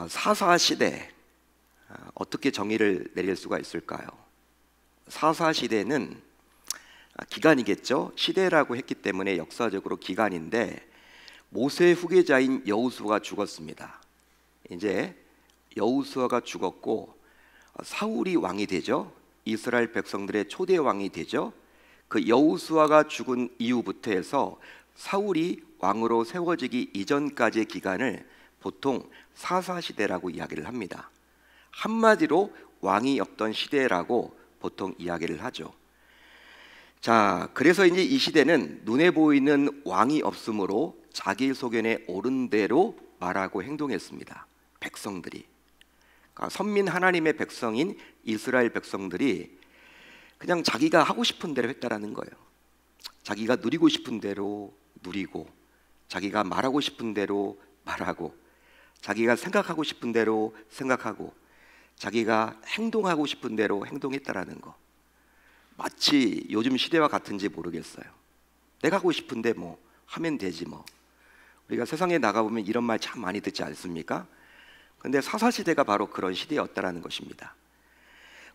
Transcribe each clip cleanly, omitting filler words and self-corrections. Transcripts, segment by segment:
사사시대, 어떻게 정의를 내릴 수가 있을까요? 사사시대는 기간이겠죠. 시대라고 했기 때문에 역사적으로 기간인데, 모세의 후계자인 여호수아가 죽었습니다. 이제 여호수아가 죽었고 사울이 왕이 되죠. 이스라엘 백성들의 초대 왕이 되죠. 그 여호수아가 죽은 이후부터 해서 사울이 왕으로 세워지기 이전까지의 기간을 보통 사사시대라고 이야기를 합니다. 한마디로 왕이 없던 시대라고 보통 이야기를 하죠. 자, 그래서 이제 이 시대는 눈에 보이는 왕이 없으므로 자기 소견에 옳은 대로 말하고 행동했습니다. 백성들이, 그러니까 선민 하나님의 백성인 이스라엘 백성들이 그냥 자기가 하고 싶은 대로 했다라는 거예요. 자기가 누리고 싶은 대로 누리고, 자기가 말하고 싶은 대로 말하고, 자기가 생각하고 싶은 대로 생각하고, 자기가 행동하고 싶은 대로 행동했다라는 거. 마치 요즘 시대와 같은지 모르겠어요. 내가 하고 싶은데 뭐 하면 되지 뭐. 우리가 세상에 나가보면 이런 말 참 많이 듣지 않습니까? 근데 사사시대가 바로 그런 시대였다라는 것입니다.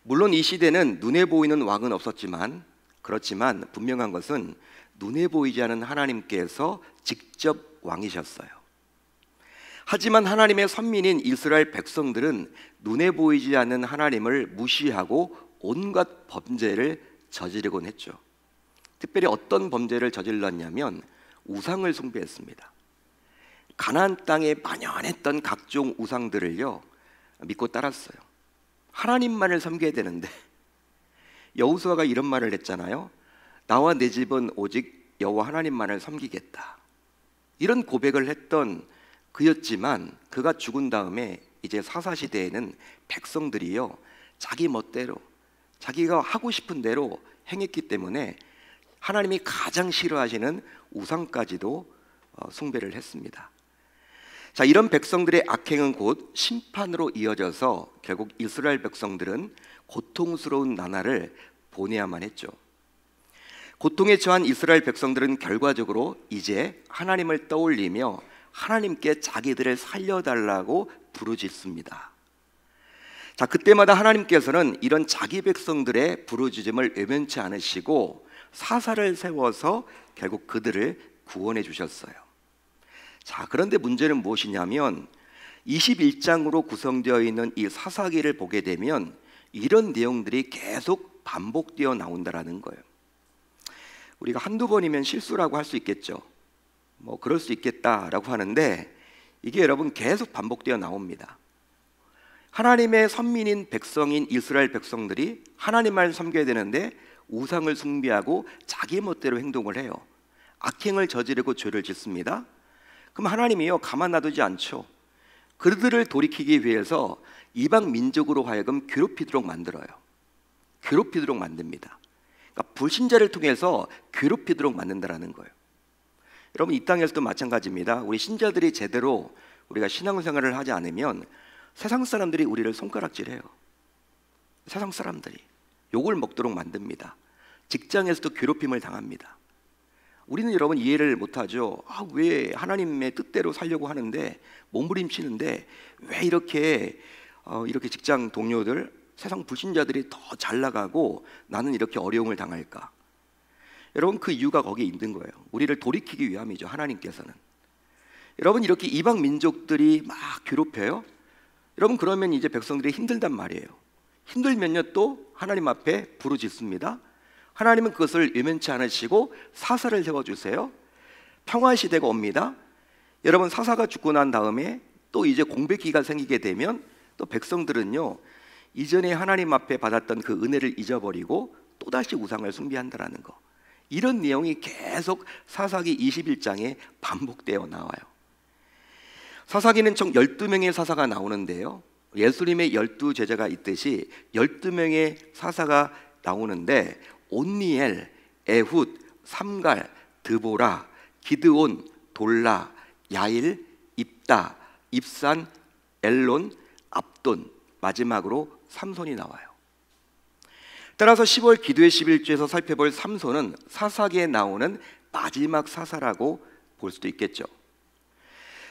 물론 이 시대는 눈에 보이는 왕은 없었지만, 그렇지만 분명한 것은 눈에 보이지 않는 하나님께서 직접 왕이셨어요. 하지만 하나님의 선민인 이스라엘 백성들은 눈에 보이지 않는 하나님을 무시하고 온갖 범죄를 저지르곤 했죠. 특별히 어떤 범죄를 저질렀냐면 우상을 숭배했습니다. 가나안 땅에 만연했던 각종 우상들을요 믿고 따랐어요. 하나님만을 섬겨야 되는데, 여호수아가 이런 말을 했잖아요. 나와 내 집은 오직 여호와 하나님만을 섬기겠다. 이런 고백을 했던 그였지만, 그가 죽은 다음에 이제 사사시대에는 백성들이요 자기 멋대로, 자기가 하고 싶은 대로 행했기 때문에 하나님이 가장 싫어하시는 우상까지도 숭배를 했습니다. 자, 이런 백성들의 악행은 곧 심판으로 이어져서 결국 이스라엘 백성들은 고통스러운 나날을 보내야만 했죠. 고통에 처한 이스라엘 백성들은 결과적으로 이제 하나님을 떠올리며 하나님께 자기들을 살려달라고 부르짖습니다. 자, 그때마다 하나님께서는 이런 자기 백성들의 부르짖음을 외면치 않으시고 사사를 세워서 결국 그들을 구원해 주셨어요. 자, 그런데 문제는 무엇이냐면 21장으로 구성되어 있는 이 사사기를 보게 되면 이런 내용들이 계속 반복되어 나온다라는 거예요. 우리가 한두 번이면 실수라고 할 수 있겠죠. 뭐 그럴 수 있겠다라고 하는데, 이게 여러분 계속 반복되어 나옵니다. 하나님의 선민인 백성인 이스라엘 백성들이 하나님만 섬겨야 되는데 우상을 숭배하고 자기 멋대로 행동을 해요. 악행을 저지르고 죄를 짓습니다. 그럼 하나님이요 가만 놔두지 않죠. 그들을 돌이키기 위해서 이방 민족으로 하여금 괴롭히도록 만들어요. 괴롭히도록 만듭니다. 그러니까 불신자를 통해서 괴롭히도록 만든다라는 거예요. 여러분, 이 땅에서도 마찬가지입니다. 우리 신자들이 제대로 우리가 신앙생활을 하지 않으면 세상 사람들이 우리를 손가락질해요. 세상 사람들이 욕을 먹도록 만듭니다. 직장에서도 괴롭힘을 당합니다. 우리는 여러분 이해를 못하죠. 왜 하나님의 뜻대로 살려고 하는데, 몸부림치는데 왜 이렇게 직장 동료들, 세상 불신자들이 더 잘 나가고 나는 이렇게 어려움을 당할까? 여러분, 그 이유가 거기에 있는 거예요. 우리를 돌이키기 위함이죠. 하나님께서는. 여러분, 이렇게 이방 민족들이 막 괴롭혀요. 여러분, 그러면 이제 백성들이 힘들단 말이에요. 힘들면요 또 하나님 앞에 부르짖습니다. 하나님은 그것을 외면치 않으시고 사사를 세워주세요. 평화시대가 옵니다. 여러분, 사사가 죽고 난 다음에 또 이제 공백기가 생기게 되면 또 백성들은요 이전에 하나님 앞에 받았던 그 은혜를 잊어버리고 또다시 우상을 숭배한다라는 거. 이런 내용이 계속 사사기 21장에 반복되어 나와요. 사사기는 총 12명의 사사가 나오는데요, 예수님의 12제자가 있듯이 12명의 사사가 나오는데, 온니엘, 에훗, 삼갈, 드보라, 기드온, 돌라, 야일, 입다, 입산, 엘론, 압돈, 마지막으로 삼손이 나와요. 따라서 10월 기도의 11주에서 살펴볼 삼손은 사사기에 나오는 마지막 사사라고 볼 수도 있겠죠.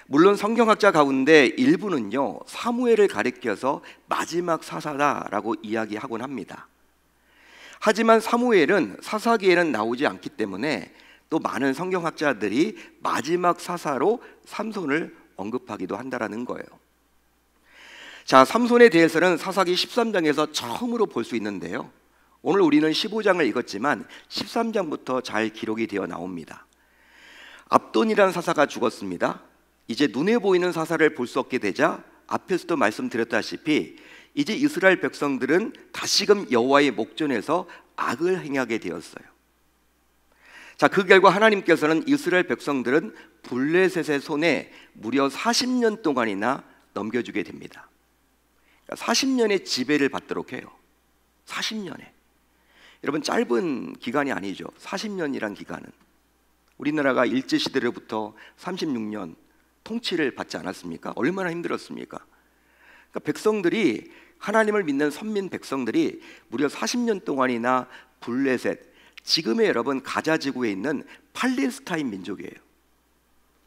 물론 성경학자 가운데 일부는요, 사무엘을 가리켜서 마지막 사사다라고 이야기하곤 합니다. 하지만 사무엘은 사사기에는 나오지 않기 때문에 또 많은 성경학자들이 마지막 사사로 삼손을 언급하기도 한다라는 거예요. 자, 삼손에 대해서는 사사기 13장에서 처음으로 볼 수 있는데요, 오늘 우리는 15장을 읽었지만 13장부터 잘 기록이 되어 나옵니다. 압돈이라는 사사가 죽었습니다. 이제 눈에 보이는 사사를 볼 수 없게 되자 앞에서도 말씀드렸다시피 이제 이스라엘 백성들은 다시금 여호와의 목전에서 악을 행하게 되었어요. 자, 그 결과 하나님께서는 이스라엘 백성들은 블레셋의 손에 무려 40년 동안이나 넘겨주게 됩니다. 40년의 지배를 받도록 해요. 40년에. 여러분, 짧은 기간이 아니죠. 40년이란 기간은. 우리나라가 일제시대로부터 36년 통치를 받지 않았습니까? 얼마나 힘들었습니까? 그러니까 백성들이, 하나님을 믿는 선민 백성들이 무려 40년 동안이나 블레셋, 지금의 여러분 가자 지구에 있는 팔레스타인 민족이에요.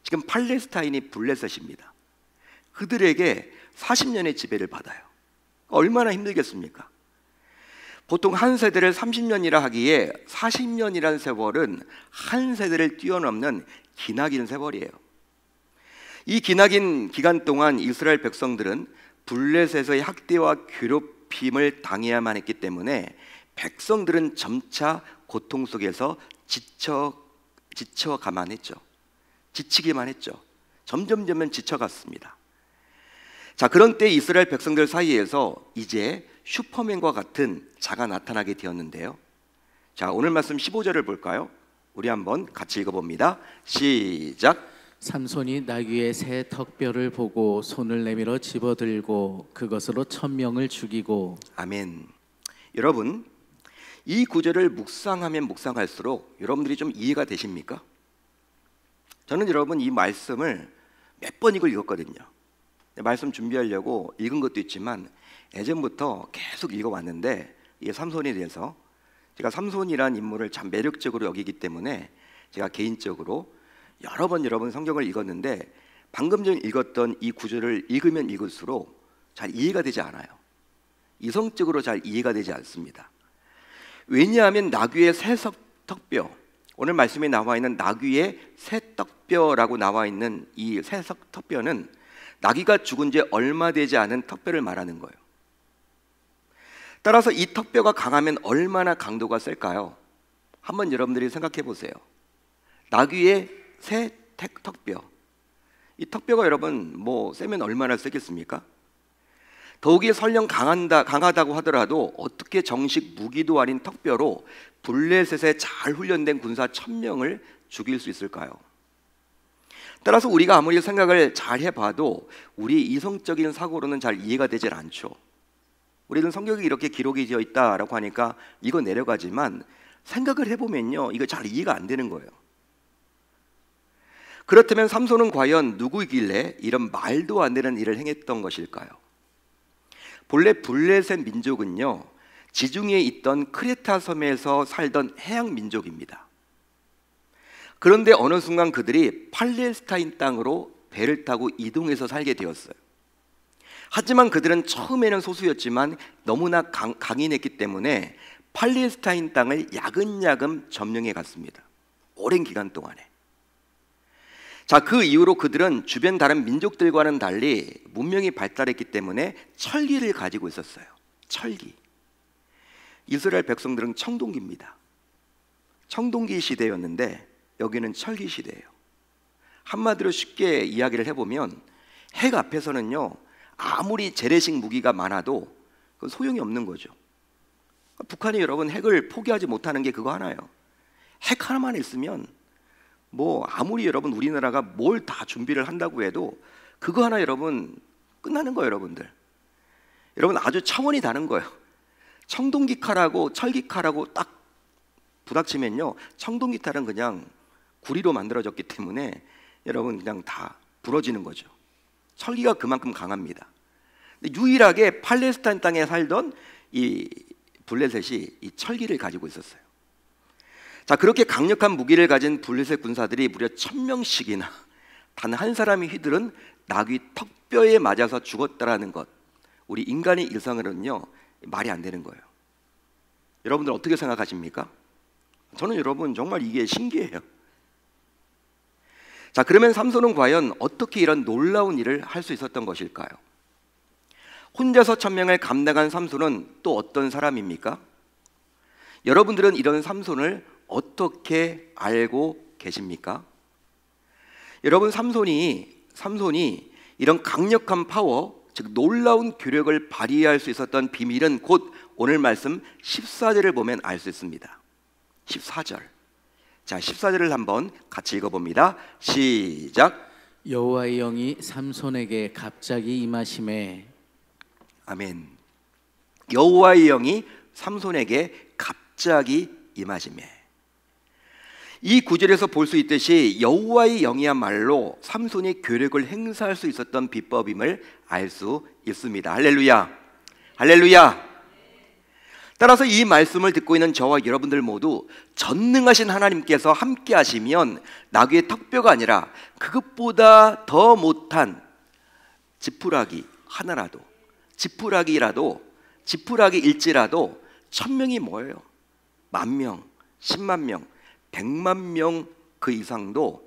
지금 팔레스타인이 블레셋입니다. 그들에게 40년의 지배를 받아요. 얼마나 힘들겠습니까? 보통 한 세대를 30년이라 하기에 40년이라는 세월은 한 세대를 뛰어넘는 기나긴 세월이에요. 이 기나긴 기간 동안 이스라엘 백성들은 블레셋의 학대와 괴롭힘을 당해야만 했기 때문에 백성들은 점차 고통 속에서 지쳐가만 했죠. 지치기만 했죠. 점점 지쳐갔습니다. 자, 그런 때 이스라엘 백성들 사이에서 이제 슈퍼맨과 같은 자가 나타나게 되었는데요. 자, 오늘 말씀 15절을 볼까요? 우리 한번 같이 읽어봅니다. 시작. 삼손이 나귀의 새 턱뼈를 보고 손을 내밀어 집어들고 그것으로 1000명을 죽이고. 아멘. 여러분, 이 구절을 묵상하면 묵상할수록 여러분들이 좀 이해가 되십니까? 저는 여러분 이 말씀을 몇 번 읽었거든요. 말씀 준비하려고 읽은 것도 있지만 예전부터 계속 읽어왔는데, 이 삼손에 대해서 제가 삼손이란 인물을 참 매력적으로 여기기 때문에 제가 개인적으로 여러 번 여러분 성경을 읽었는데 방금 전 읽었던 이 구절을 읽으면 읽을수록 잘 이해가 되지 않아요. 이성적으로 잘 이해가 되지 않습니다. 왜냐하면 나귀의 새 턱뼈, 오늘 말씀에 나와 있는 나귀의 새 턱뼈라고 나와 있는 이 새 턱뼈는 나귀가 죽은 지 얼마 되지 않은 턱뼈를 말하는 거예요. 따라서 이 턱뼈가 강하면 얼마나 강도가 셀까요? 한번 여러분들이 생각해 보세요. 나귀의 새 턱뼈, 이 턱뼈가 여러분 뭐 세면 얼마나 세겠습니까? 더욱이 설령 강하다고 하더라도 어떻게 정식 무기도 아닌 턱뼈로 블레셋에 잘 훈련된 군사 1000명을 죽일 수 있을까요? 따라서 우리가 아무리 생각을 잘 해봐도 우리 이성적인 사고로는 잘 이해가 되질 않죠. 우리는 성경이 이렇게 기록이 되어 있다라고 하니까 이거 내려가지만 생각을 해보면요, 이거 잘 이해가 안 되는 거예요. 그렇다면 삼손은 과연 누구이길래 이런 말도 안 되는 일을 행했던 것일까요? 본래 블레셋 민족은요, 지중해에 있던 크레타 섬에서 살던 해양 민족입니다. 그런데 어느 순간 그들이 팔레스타인 땅으로 배를 타고 이동해서 살게 되었어요. 하지만 그들은 처음에는 소수였지만 너무나 강인했기 때문에 팔레스타인 땅을 야금야금 점령해 갔습니다. 오랜 기간 동안에. 자, 그 이후로 그들은 주변 다른 민족들과는 달리 문명이 발달했기 때문에 철기를 가지고 있었어요. 철기. 이스라엘 백성들은 청동기입니다. 청동기 시대였는데 여기는 철기 시대예요. 한마디로 쉽게 이야기를 해보면 핵 앞에서는요, 아무리 재래식 무기가 많아도 그건 소용이 없는 거죠. 북한이 여러분 핵을 포기하지 못하는 게 그거 하나예요. 핵 하나만 있으면 뭐 아무리 여러분 우리나라가 뭘 다 준비를 한다고 해도 그거 하나 여러분 끝나는 거예요. 여러분 아주 차원이 다른 거예요. 청동기 칼하고 철기 칼하고 딱 부닥치면요, 청동기 칼은 그냥 구리로 만들어졌기 때문에 여러분 그냥 다 부러지는 거죠. 철기가 그만큼 강합니다. 근데 유일하게 팔레스타인 땅에 살던 이 블레셋이 이 철기를 가지고 있었어요. 자, 그렇게 강력한 무기를 가진 블레셋 군사들이 무려 1000명씩이나 단 한 사람이 휘두른 나귀 턱뼈에 맞아서 죽었다라는 것, 우리 인간의 일상으로는요 말이 안 되는 거예요. 여러분들 어떻게 생각하십니까? 저는 여러분 정말 이게 신기해요. 자, 그러면 삼손은 과연 어떻게 이런 놀라운 일을 할 수 있었던 것일까요? 혼자서 천명을 감당한 삼손은 또 어떤 사람입니까? 여러분들은 이런 삼손을 어떻게 알고 계십니까? 여러분, 삼손이 이런 강력한 파워, 즉 놀라운 교력을 발휘할 수 있었던 비밀은 곧 오늘 말씀 14절을 보면 알 수 있습니다. 14절. 자, 14절을 한번 같이 읽어봅니다. 시작. 여호와의 영이 삼손에게 갑자기 임하심에. 아멘. 여호와의 영이 삼손에게 갑자기 임하심에. 이 구절에서 볼 수 있듯이 여호와의 영이야말로 삼손이 교력을 행사할 수 있었던 비법임을 알 수 있습니다. 할렐루야, 할렐루야. 따라서 이 말씀을 듣고 있는 저와 여러분들 모두 전능하신 하나님께서 함께 하시면 나귀의 턱뼈가 아니라 그것보다 더 못한 지푸라기 하나라도, 지푸라기일지라도 1000명이 뭐예요? 10,000명, 10만 명, 100만 명 그 이상도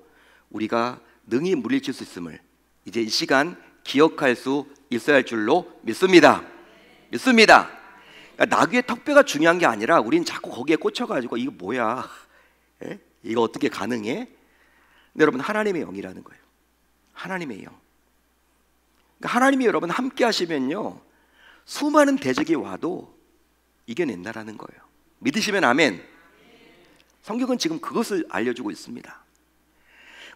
우리가 능히 물리칠 수 있음을 이제 이 시간 기억할 수 있어야 할 줄로 믿습니다. 그러니까 나귀의 턱뼈가 중요한 게 아니라 우리는 자꾸 거기에 꽂혀가지고 이거 뭐야? 이거 어떻게 가능해? 근데 여러분, 하나님의 영이라는 거예요. 하나님의 영. 그러니까 하나님이 여러분 함께 하시면요 수많은 대적이 와도 이겨낸다라는 거예요. 믿으시면 아멘. 성경은 지금 그것을 알려주고 있습니다.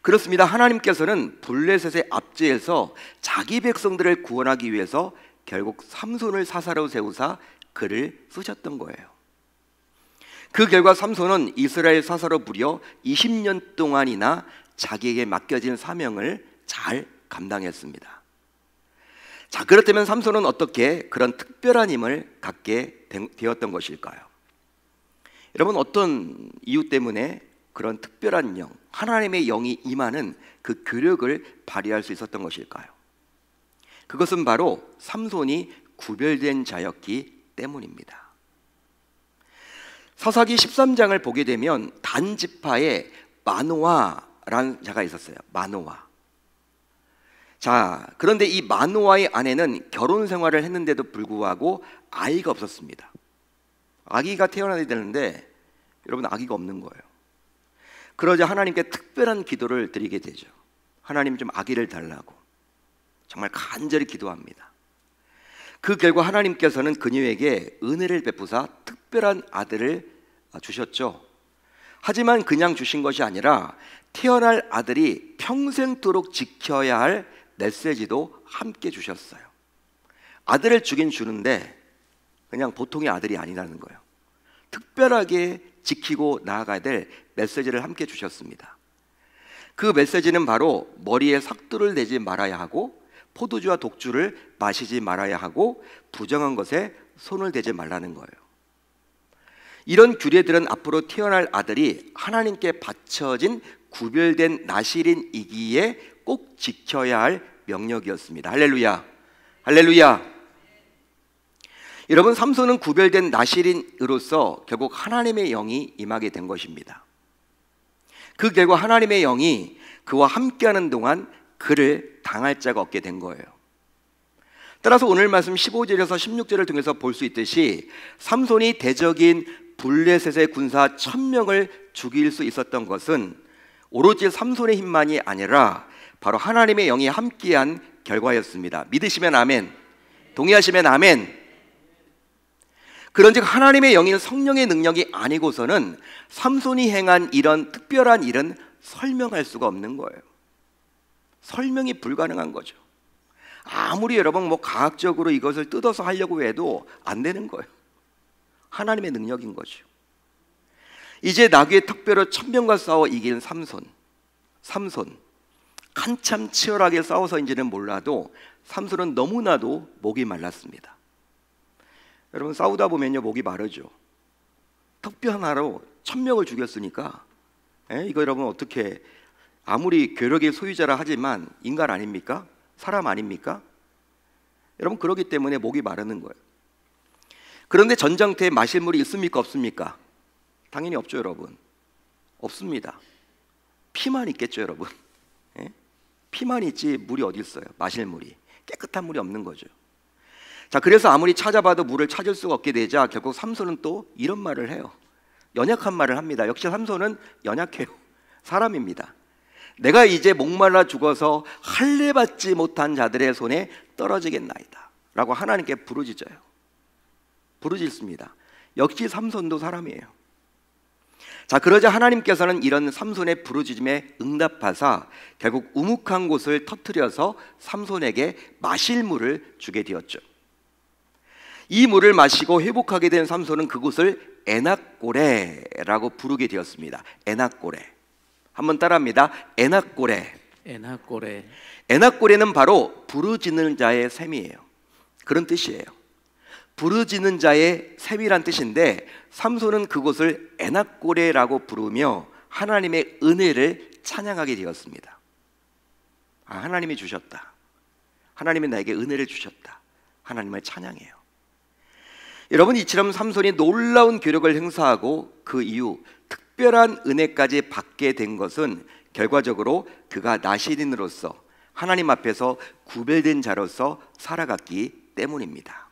그렇습니다. 하나님께서는 블레셋의 압제에서 자기 백성들을 구원하기 위해서 결국 삼손을 사사로 세우사 그를 쓰셨던 거예요. 그 결과 삼손은 이스라엘 사사로 무려 20년 동안이나 자기에게 맡겨진 사명을 잘 감당했습니다. 자, 그렇다면 삼손은 어떻게 그런 특별한 힘을 갖게 되었던 것일까요? 여러분, 어떤 이유 때문에 그런 특별한 영, 하나님의 영이 임하는 그 교력을 발휘할 수 있었던 것일까요? 그것은 바로 삼손이 구별된 자였기 때문입니다. 사사기 13장을 보게 되면 단 지파에 마노아라는 자가 있었어요. 마노아. 자, 그런데 이 마노아의 아내는 결혼 생활을 했는데도 불구하고 아이가 없었습니다. 아기가 태어나야 되는데 여러분, 아기가 없는 거예요. 그러자 하나님께 특별한 기도를 드리게 되죠. 하나님, 좀 아기를 달라고 정말 간절히 기도합니다. 그 결과 하나님께서는 그녀에게 은혜를 베푸사 특별한 아들을 주셨죠. 하지만 그냥 주신 것이 아니라 태어날 아들이 평생도록 지켜야 할 메시지도 함께 주셨어요. 아들을 주긴 주는데 그냥 보통의 아들이 아니라는 거예요. 특별하게 지키고 나아가야 될 메시지를 함께 주셨습니다. 그 메시지는 바로 머리에 삭도를 내지 말아야 하고 포도주와 독주를 마시지 말아야 하고 부정한 것에 손을 대지 말라는 거예요. 이런 규례들은 앞으로 태어날 아들이 하나님께 바쳐진 구별된 나실인이기에 꼭 지켜야 할 명령이었습니다. 할렐루야, 할렐루야. 여러분, 삼손은 구별된 나실인으로서 결국 하나님의 영이 임하게 된 것입니다. 그 결과 하나님의 영이 그와 함께하는 동안 그를 당할 자가 없게 된 거예요. 따라서 오늘 말씀 15절에서 16절을 통해서 볼 수 있듯이 삼손이 대적인 블레셋의 군사 1000명을 죽일 수 있었던 것은 오로지 삼손의 힘만이 아니라 바로 하나님의 영이 함께한 결과였습니다. 믿으시면 아멘, 동의하시면 아멘. 그런즉 하나님의 영인 성령의 능력이 아니고서는 삼손이 행한 이런 특별한 일은 설명할 수가 없는 거예요. 설명이 불가능한 거죠. 아무리 여러분 과학적으로 이것을 뜯어서 하려고 해도 안 되는 거예요. 하나님의 능력인 거죠. 이제 나귀의 턱뼈로 1000명과 싸워 이긴 삼손. 한참 치열하게 싸워서인지는 몰라도 삼손은 너무나도 목이 말랐습니다. 여러분, 싸우다 보면요 목이 마르죠. 턱뼈 하나로 1000명을 죽였으니까 이거 여러분 어떻게 아무리 괴력의 소유자라 하지만 인간 아닙니까? 사람 아닙니까? 여러분, 그러기 때문에 목이 마르는 거예요. 그런데 전장터에 마실 물이 있습니까? 없습니까? 당연히 없죠, 여러분. 없습니다. 피만 있겠죠, 여러분. 예? 피만 있지 물이 어디 있어요? 마실 물이. 깨끗한 물이 없는 거죠. 자, 그래서 아무리 찾아봐도 물을 찾을 수가 없게 되자 결국 삼손은 또 이런 말을 해요. 연약한 말을 합니다. 역시 삼손은 연약해요. 사람입니다. 내가 이제 목말라 죽어서 할례 받지 못한 자들의 손에 떨어지겠나이다 라고 하나님께 부르짖어요. 부르짖습니다. 역시 삼손도 사람이에요. 자, 그러자 하나님께서는 이런 삼손의 부르짖음에 응답하사 결국 우묵한 곳을 터뜨려서 삼손에게 마실 물을 주게 되었죠. 이 물을 마시고 회복하게 된 삼손은 그곳을 에낙고레라고 부르게 되었습니다. 에낙고레. 한번 따라합니다. 에낙고레. 에낙고레. 에낙고레는 바로 부르짖는 자의 셈이에요. 그런 뜻이에요. 부르짖는 자의 셈이란 뜻인데 삼손은 그곳을 에낙고레라고 부르며 하나님의 은혜를 찬양하게 되었습니다. 아, 하나님이 주셨다. 하나님이 나에게 은혜를 주셨다. 하나님을 찬양해요. 여러분, 이처럼 삼손이 놀라운 괴력을 행사하고 그 이후 특별한 은혜까지 받게 된 것은 결과적으로 그가 나시린으로서 하나님 앞에서 구별된 자로서 살아갔기 때문입니다.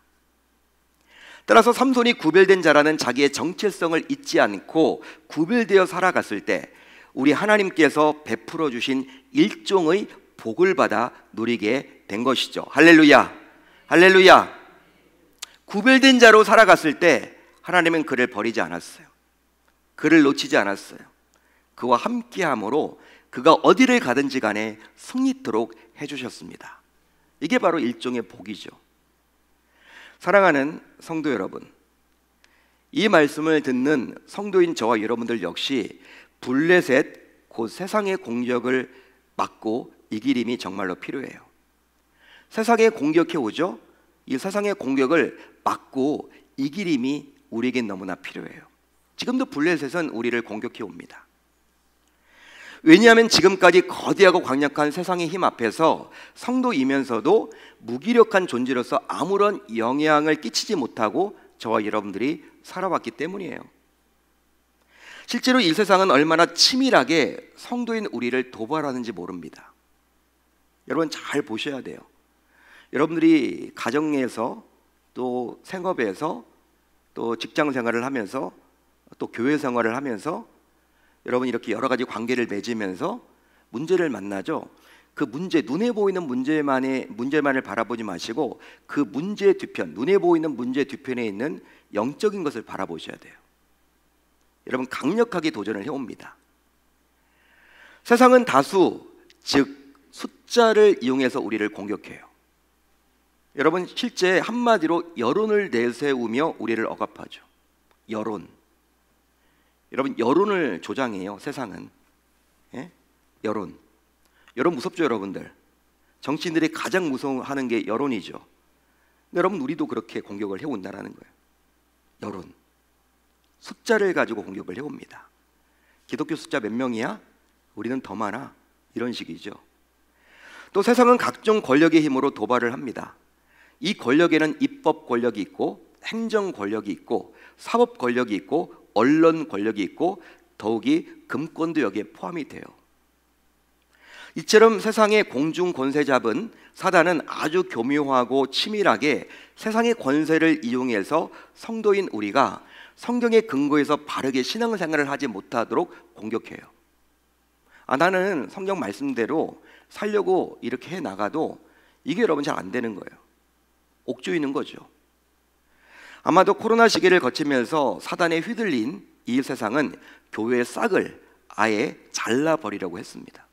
따라서 삼손이 구별된 자라는 자기의 정체성을 잊지 않고 구별되어 살아갔을 때 우리 하나님께서 베풀어 주신 일종의 복을 받아 누리게 된 것이죠. 할렐루야. 할렐루야. 구별된 자로 살아갔을 때 하나님은 그를 버리지 않았어요. 그를 놓치지 않았어요. 그와 함께함으로 그가 어디를 가든지 간에 승리토록 해주셨습니다. 이게 바로 일종의 복이죠. 사랑하는 성도 여러분, 이 말씀을 듣는 성도인 저와 여러분들 역시 블레셋 곧 세상의 공격을 막고 이길 힘이 정말로 필요해요. 세상에 공격해 오죠. 이 세상의 공격을 막고 이길 힘이 우리에겐 너무나 필요해요. 지금도 블레셋은 우리를 공격해 옵니다. 왜냐하면 지금까지 거대하고 강력한 세상의 힘 앞에서 성도이면서도 무기력한 존재로서 아무런 영향을 끼치지 못하고 저와 여러분들이 살아왔기 때문이에요. 실제로 이 세상은 얼마나 치밀하게 성도인 우리를 도발하는지 모릅니다. 여러분, 잘 보셔야 돼요. 여러분들이 가정에서 또 생업에서 또 직장 생활을 하면서 또 교회 생활을 하면서 여러분 이렇게 여러 가지 관계를 맺으면서 문제를 만나죠. 그 문제, 눈에 보이는 문제만을 바라보지 마시고 그 문제 뒤편, 눈에 보이는 문제 뒤편에 있는 영적인 것을 바라보셔야 돼요. 여러분, 강력하게 도전을 해옵니다. 세상은 다수, 즉 숫자를 이용해서 우리를 공격해요. 여러분, 실제 한마디로 여론을 내세우며 우리를 억압하죠. 여론. 여러분, 여론을 조장해요, 세상은. 예? 여론. 여론 무섭죠, 여러분들. 정치인들이 가장 무서워하는 게 여론이죠. 근데 여러분, 우리도 그렇게 공격을 해온다라는 거예요. 여론. 숫자를 가지고 공격을 해옵니다. 기독교 숫자 몇 명이야? 우리는 더 많아. 이런 식이죠. 또 세상은 각종 권력의 힘으로 도발을 합니다. 이 권력에는 입법 권력이 있고 행정 권력이 있고 사법 권력이 있고 언론 권력이 있고 더욱이 금권도 여기에 포함이 돼요. 이처럼 세상의 공중 권세 잡은 사단은 아주 교묘하고 치밀하게 세상의 권세를 이용해서 성도인 우리가 성경의 근거에서 바르게 신앙생활을 하지 못하도록 공격해요. 나는 성경 말씀대로 살려고 이렇게 해나가도 이게 여러분 잘 안 되는 거예요. 옥조이는 거죠. 아마도 코로나 시기를 거치면서 사단에 휘둘린 이 세상은 교회의 싹을 아예 잘라버리려고 했습니다.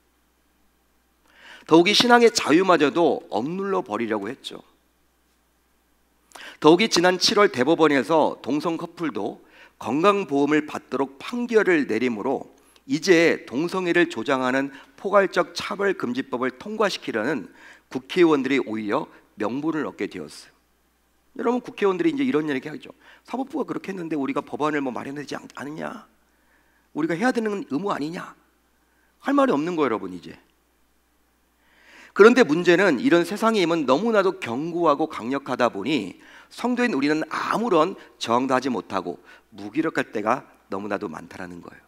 더욱이 신앙의 자유마저도 억눌러 버리려고 했죠. 더욱이 지난 7월 대법원에서 동성 커플도 건강보험을 받도록 판결을 내림으로 이제 동성애를 조장하는 포괄적 차별금지법을 통과시키려는 국회의원들이 오히려 명분을 얻게 되었어요. 여러분, 국회의원들이 이제 이런 얘기 하죠. 사법부가 그렇게 했는데 우리가 법안을 마련하지 않느냐? 우리가 해야 되는 의무 아니냐? 할 말이 없는 거예요, 여러분 이제. 그런데 문제는 이런 세상의 힘은 너무나도 견고하고 강력하다 보니 성도인 우리는 아무런 저항도 하지 못하고 무기력할 때가 너무나도 많다라는 거예요.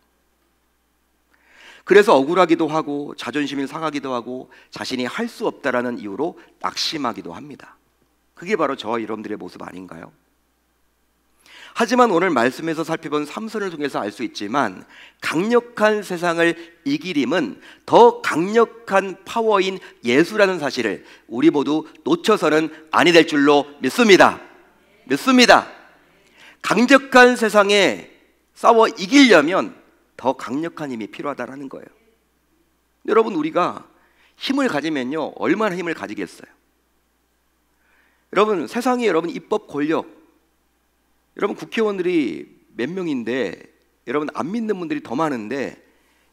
그래서 억울하기도 하고 자존심이 상하기도 하고 자신이 할 수 없다라는 이유로 낙심하기도 합니다. 그게 바로 저와 여러분들의 모습 아닌가요? 하지만 오늘 말씀에서 살펴본 삼손을 통해서 알 수 있지만 강력한 세상을 이길 힘은 더 강력한 파워인 예수라는 사실을 우리 모두 놓쳐서는 아니 될 줄로 믿습니다. 강력한 세상에 싸워 이기려면 더 강력한 힘이 필요하다는 거예요. 여러분, 우리가 힘을 가지면요, 얼마나 힘을 가지겠어요? 여러분, 세상에 여러분 입법 권력, 여러분 국회의원들이 몇 명인데 여러분 안 믿는 분들이 더 많은데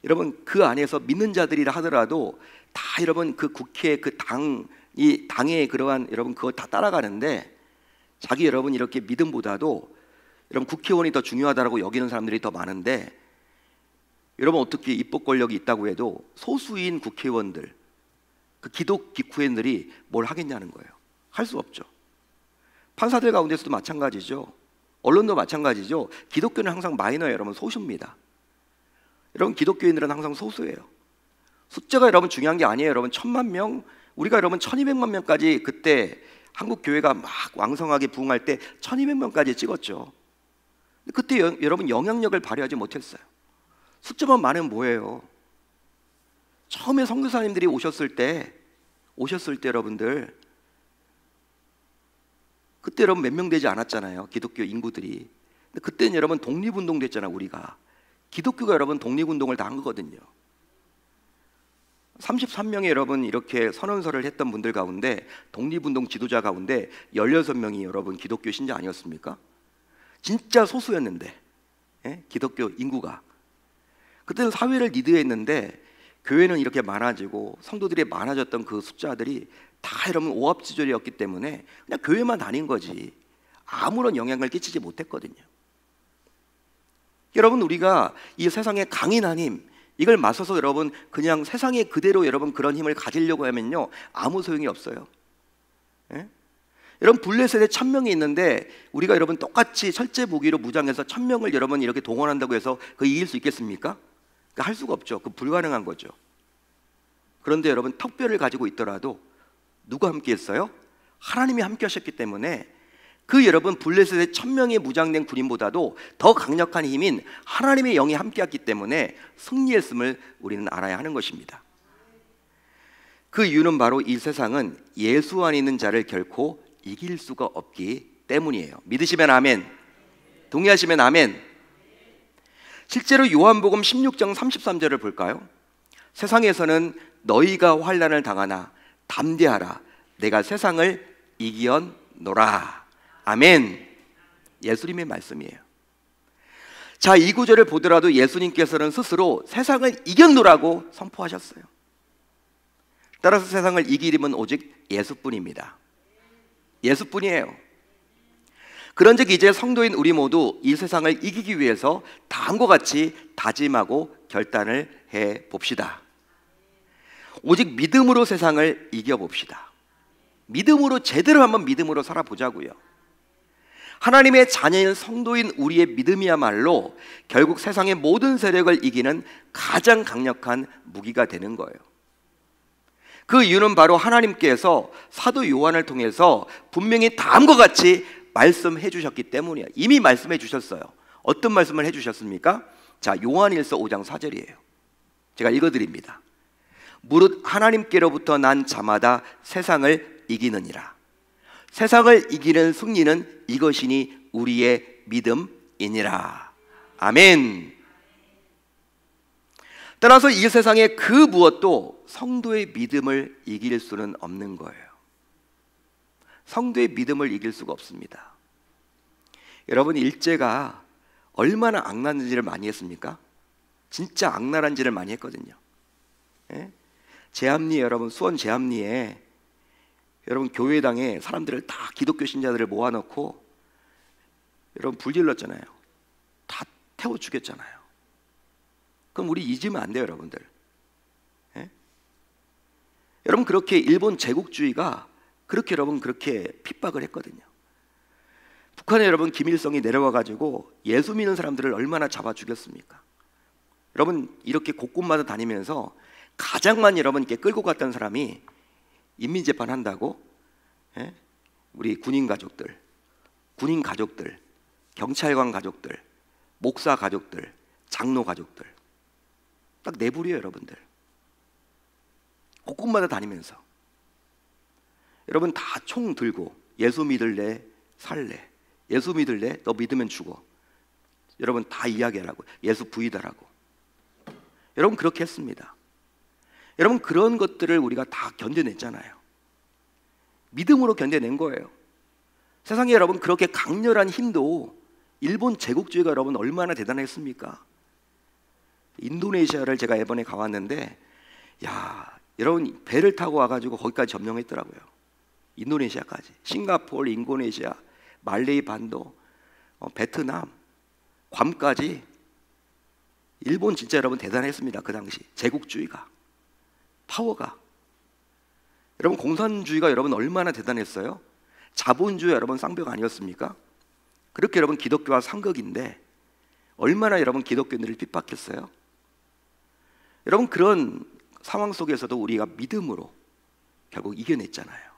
여러분 그 안에서 믿는 자들이라 하더라도 다 여러분 그 국회 그 당의 그러한 여러분 그거 다 따라가는데 자기 여러분 이렇게 믿음보다도 여러분 국회의원이 더 중요하다라고 여기는 사람들이 더 많은데 여러분 어떻게 입법 권력이 있다고 해도 소수인 국회의원들 그 기독 국회의원들이 뭘 하겠냐는 거예요. 할 수 없죠. 판사들 가운데서도 마찬가지죠. 언론도 마찬가지죠. 기독교는 항상 마이너예요. 여러분 소수입니다. 여러분 기독교인들은 항상 소수예요. 숫자가 여러분 중요한 게 아니에요. 여러분 1000만 명, 우리가 여러분 1200만 명까지 그때 한국 교회가 막 왕성하게 부흥할 때 1200명까지 찍었죠. 그때 여러분 영향력을 발휘하지 못했어요. 숫자만 많으면 뭐예요? 처음에 선교사님들이 오셨을 때 여러분들 그때 여러분 몇 명 되지 않았잖아요. 기독교 인구들이. 근데 그때는 여러분 독립운동 됐잖아요. 우리가 기독교가 여러분 독립운동을 다 한 거거든요. 33명의 여러분 이렇게 선언서를 했던 분들 가운데 독립운동 지도자 가운데 16명이 여러분 기독교 신자 아니었습니까? 진짜 소수였는데 기독교 인구가 그때는 사회를 리드했는데 교회는 이렇게 많아지고 성도들이 많아졌던 그 숫자들이 다 여러분 오합지졸이었기 때문에 그냥 교회만 다닌 거지 아무런 영향을 끼치지 못했거든요. 여러분 우리가 이 세상의 강인한 힘 이걸 맞서서 여러분 그냥 세상에 그대로 여러분 그런 힘을 가지려고 하면요 아무 소용이 없어요. 여러분 블레셋에 1000명이 있는데 우리가 여러분 똑같이 철제 무기로 무장해서 1000명을 여러분 이렇게 동원한다고 해서 그 이길 수 있겠습니까? 할 수가 없죠. 그 불가능한 거죠. 그런데 여러분 턱뼈를 가지고 있더라도 누가 함께 했어요? 하나님이 함께 하셨기 때문에 그 여러분 블레셋의 1000명의 무장된 군인보다도 더 강력한 힘인 하나님의 영이 함께 했기 때문에 승리했음을 우리는 알아야 하는 것입니다. 그 이유는 바로 이 세상은 예수 안에 있는 자를 결코 이길 수가 없기 때문이에요. 믿으시면 아멘, 동의하시면 아멘. 실제로 요한복음 16장 33절을 볼까요? 세상에서는 너희가 환난을 당하나 담대하라 내가 세상을 이기었노라. 아멘. 예수님의 말씀이에요. 자, 이 구절을 보더라도 예수님께서는 스스로 세상을 이겼노라고 선포하셨어요. 따라서 세상을 이길 힘은 오직 예수뿐입니다. 예수뿐이에요. 그런즉 이제 성도인 우리 모두 이 세상을 이기기 위해서 다음과 같이 다짐하고 결단을 해 봅시다. 오직 믿음으로 세상을 이겨봅시다. 믿음으로 제대로 한번 믿음으로 살아보자고요. 하나님의 자녀인 성도인 우리의 믿음이야말로 결국 세상의 모든 세력을 이기는 가장 강력한 무기가 되는 거예요. 그 이유는 바로 하나님께서 사도 요한을 통해서 분명히 다음과 같이 말씀해 주셨기 때문이에요. 이미 말씀해 주셨어요. 어떤 말씀을 해 주셨습니까? 자, 요한일서 5장 4절이에요. 제가 읽어드립니다. 무릇 하나님께로부터 난 자마다 세상을 이기느니라. 세상을 이기는 승리는 이것이니 우리의 믿음이니라. 아멘. 따라서 이 세상의 그 무엇도 성도의 믿음을 이길 수는 없는 거예요. 성도의 믿음을 이길 수가 없습니다. 여러분 일제가 얼마나 악랄한 짓을 많이 했습니까? 진짜 악랄한 짓을 많이 했거든요. 제합리에 여러분 수원 제합리에 여러분 교회당에 사람들을 다 기독교 신자들을 모아놓고 여러분 불질렀잖아요. 다 태워 죽였잖아요. 그럼 우리 잊으면 안 돼요, 여러분들. 여러분 그렇게 일본 제국주의가 그렇게 여러분 그렇게 핍박을 했거든요. 북한에 여러분 김일성이 내려와 가지고 예수 믿는 사람들을 얼마나 잡아 죽였습니까? 여러분 이렇게 곳곳마다 다니면서 가장 많이 여러분 이렇게 끌고 갔던 사람이 인민재판 한다고, 예? 우리 군인 가족들, 경찰관 가족들, 목사 가족들, 장로 가족들, 딱 네 부류예요 여러분들. 곳곳마다 다니면서 여러분 다 총 들고 예수 믿을래 살래, 예수 믿을래 너 믿으면 죽어, 여러분 다 이야기하라고, 예수 부이다라고. 여러분 그렇게 했습니다. 여러분 그런 것들을 우리가 다 견뎌냈잖아요. 믿음으로 견뎌낸 거예요. 세상에 여러분 그렇게 강렬한 힘도 일본 제국주의가 여러분 얼마나 대단했습니까? 인도네시아를 제가 이번에 가봤는데, 야 여러분 배를 타고 와가지고 거기까지 점령했더라고요. 인도네시아까지, 싱가포르, 인도네시아, 말레이 반도, 베트남, 괌까지. 일본 진짜 여러분 대단했습니다. 그 당시 제국주의가, 파워가. 여러분 공산주의가 여러분 얼마나 대단했어요? 자본주의 여러분 쌍벽 아니었습니까? 그렇게 여러분 기독교와 상극인데 얼마나 여러분 기독교인들을 핍박했어요? 여러분 그런 상황 속에서도 우리가 믿음으로 결국 이겨냈잖아요.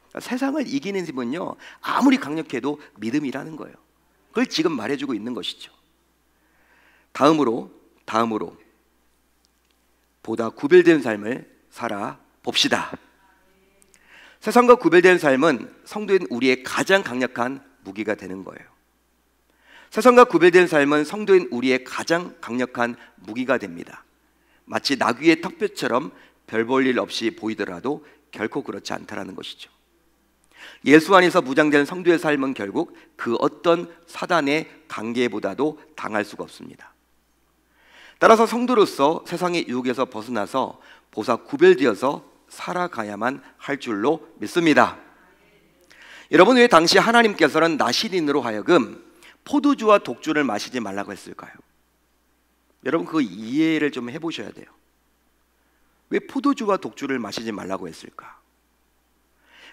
그러니까 세상을 이기는 힘은요 아무리 강력해도 믿음이라는 거예요. 그걸 지금 말해주고 있는 것이죠. 다음으로 보다 구별된 삶을 살아 봅시다. 세상과 구별된 삶은 성도인 우리의 가장 강력한 무기가 되는 거예요. 세상과 구별된 삶은 성도인 우리의 가장 강력한 무기가 됩니다. 마치 나귀의 턱뼈처럼 별 볼 일 없이 보이더라도 결코 그렇지 않다라는 것이죠. 예수 안에서 무장된 성도의 삶은 결국 그 어떤 사단의 관계보다도 당할 수가 없습니다. 따라서 성도로서 세상의 유혹에서 벗어나서 보사 구별되어서 살아가야만 할 줄로 믿습니다. 여러분 왜 당시 하나님께서는 나시린으로 하여금 포도주와 독주를 마시지 말라고 했을까요? 여러분 그 이해를 좀 해보셔야 돼요. 왜 포도주와 독주를 마시지 말라고 했을까?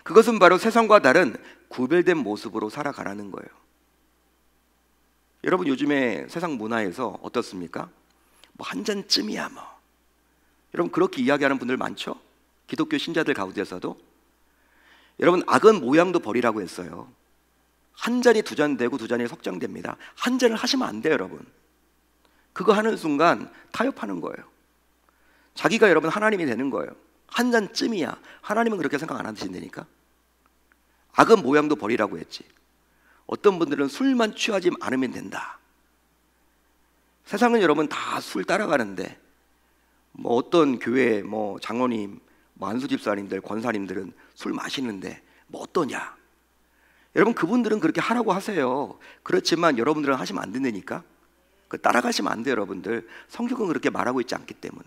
그것은 바로 세상과 다른 구별된 모습으로 살아가라는 거예요. 여러분 요즘에 세상 문화에서 어떻습니까? 뭐 한 잔쯤이야 뭐, 여러분 그렇게 이야기하는 분들 많죠? 기독교 신자들 가운데서도. 여러분 악은 모양도 버리라고 했어요. 한 잔이 두 잔 되고 두 잔이 석 잔 됩니다. 한 잔을 하시면 안 돼요 여러분. 그거 하는 순간 타협하는 거예요. 자기가 여러분 하나님이 되는 거예요. 한 잔쯤이야. 하나님은 그렇게 생각 안 하신다니까. 악은 모양도 버리라고 했지. 어떤 분들은 술만 취하지 않으면 된다. 세상은 여러분 다 술 따라가는데 뭐 어떤 교회 뭐 장로님, 뭐 안수집사님들, 권사님들은 술 마시는데 뭐 어떠냐? 여러분 그분들은 그렇게 하라고 하세요. 그렇지만 여러분들은 하시면 안 된다니까. 그 따라가시면 안 돼요 여러분들. 성경은 그렇게 말하고 있지 않기 때문에.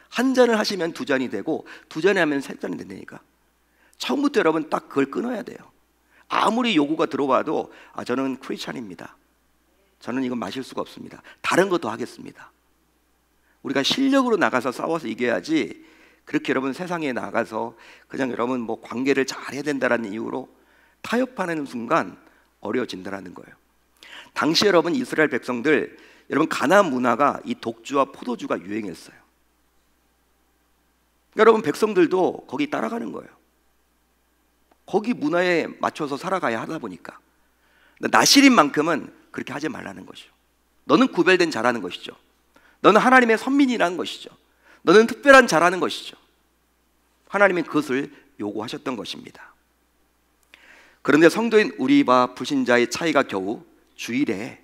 한 잔을 하시면 두 잔이 되고 두 잔에 하면 세 잔이 된다니까. 처음부터 여러분 딱 그걸 끊어야 돼요. 아무리 요구가 들어와도 저는 크리스찬입니다, 저는 이건 마실 수가 없습니다, 다른 것도 하겠습니다. 우리가 실력으로 나가서 싸워서 이겨야지, 그렇게 여러분 세상에 나가서 그냥 여러분 뭐 관계를 잘해야 된다는 이유로 타협하는 순간 어려워진다는 거예요. 당시 여러분 이스라엘 백성들, 여러분 가나안 문화가 이 독주와 포도주가 유행했어요. 여러분 백성들도 거기 따라가는 거예요. 거기 문화에 맞춰서 살아가야 하다 보니까. 나시린만큼은 그렇게 하지 말라는 것이죠. 너는 구별된 자라는 것이죠. 너는 하나님의 선민이라는 것이죠. 너는 특별한 자라는 것이죠. 하나님은 그것을 요구하셨던 것입니다. 그런데 성도인 우리와 불신자의 차이가 겨우 주일에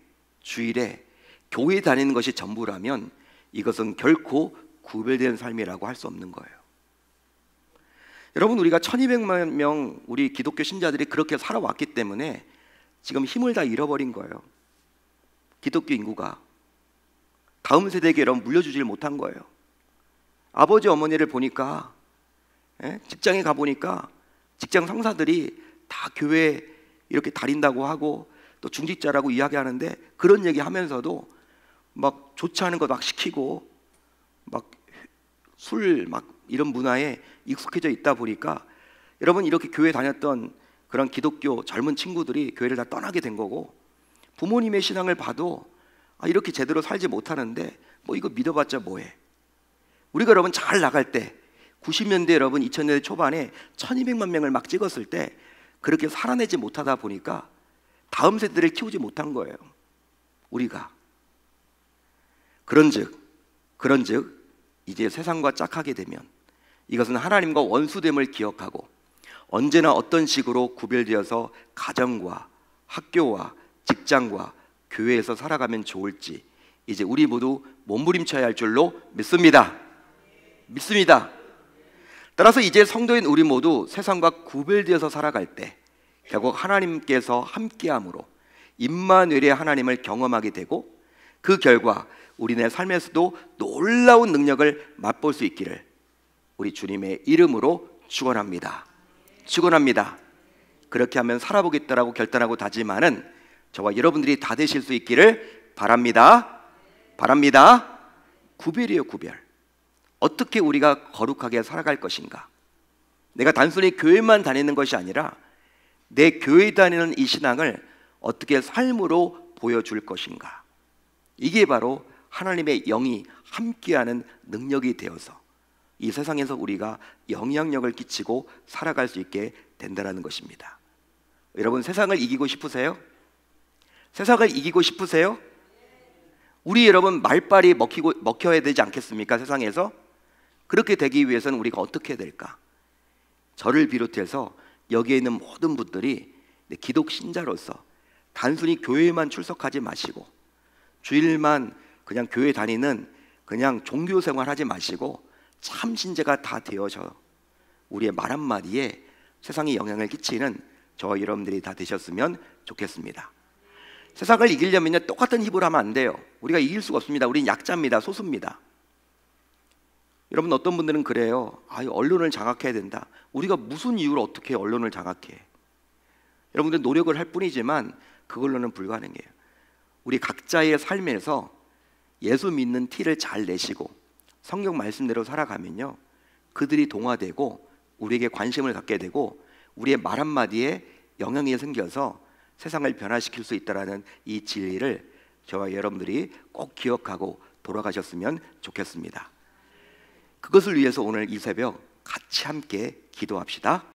교회 다니는 것이 전부라면 이것은 결코 구별된 삶이라고 할 수 없는 거예요. 여러분 우리가 1200만 명 우리 기독교 신자들이 그렇게 살아왔기 때문에 지금 힘을 다 잃어버린 거예요. 기독교 인구가 다음 세대에게 여러분 물려주질 못한 거예요. 아버지 어머니를 보니까, 직장에 가보니까 직장 상사들이 다 교회 이렇게 다닌다고 하고 또 중직자라고 이야기하는데, 그런 얘기 하면서도 막 좋지 않은 거 막 시키고 막 술 막 이런 문화에 익숙해져 있다 보니까 여러분 이렇게 교회 다녔던 그런 기독교 젊은 친구들이 교회를 다 떠나게 된 거고, 부모님의 신앙을 봐도 이렇게 제대로 살지 못하는데 뭐 이거 믿어봤자 뭐해. 우리가 여러분 잘 나갈 때 90년대 여러분 2000년대 초반에 1200만 명을 막 찍었을 때 그렇게 살아내지 못하다 보니까 다음 세대를 키우지 못한 거예요, 우리가. 그런즉 이제 세상과 짝하게 되면 이것은 하나님과 원수됨을 기억하고 언제나 어떤 식으로 구별되어서 가정과 학교와 직장과 교회에서 살아가면 좋을지 이제 우리 모두 몸부림쳐야 할 줄로 믿습니다. 따라서 이제 성도인 우리 모두 세상과 구별되어서 살아갈 때 결국 하나님께서 함께함으로 임마누엘의 하나님을 경험하게 되고, 그 결과 우리네 삶에서도 놀라운 능력을 맛볼 수 있기를 우리 주님의 이름으로 축원합니다. 그렇게 하면 살아보겠다라고 결단하고 다짐하는 저와 여러분들이 다 되실 수 있기를 바랍니다. 구별이에요, 구별. 어떻게 우리가 거룩하게 살아갈 것인가. 내가 단순히 교회만 다니는 것이 아니라 내 교회 다니는 이 신앙을 어떻게 삶으로 보여줄 것인가. 이게 바로 하나님의 영이 함께하는 능력이 되어서 이 세상에서 우리가 영향력을 끼치고 살아갈 수 있게 된다는 것입니다. 여러분, 세상을 이기고 싶으세요? 우리 여러분 말빨이 먹혀야 되지 않겠습니까? 세상에서. 그렇게 되기 위해서는 우리가 어떻게 해야 될까? 저를 비롯해서 여기에 있는 모든 분들이 기독 신자로서 단순히 교회만 출석하지 마시고 주일만 그냥 교회 다니는 그냥 종교 생활하지 마시고 참 신자가 다 되어서 우리의 말 한마디에 세상에 영향을 끼치는 저와 여러분들이 다 되셨으면 좋겠습니다. 세상을 이기려면 똑같은 힘으로 하면 안 돼요. 우리가 이길 수가 없습니다. 우린 약자입니다. 소수입니다. 여러분, 어떤 분들은 그래요. 언론을 장악해야 된다. 우리가 무슨 이유로 어떻게 언론을 장악해? 여러분들 노력을 할 뿐이지만 그걸로는 불가능해요. 우리 각자의 삶에서 예수 믿는 티를 잘 내시고 성경 말씀대로 살아가면요, 그들이 동화되고 우리에게 관심을 갖게 되고 우리의 말 한마디에 영향이 생겨서 세상을 변화시킬 수 있다는 이 진리를 저와 여러분들이 꼭 기억하고 돌아가셨으면 좋겠습니다. 그것을 위해서 오늘 이 새벽 같이 함께 기도합시다.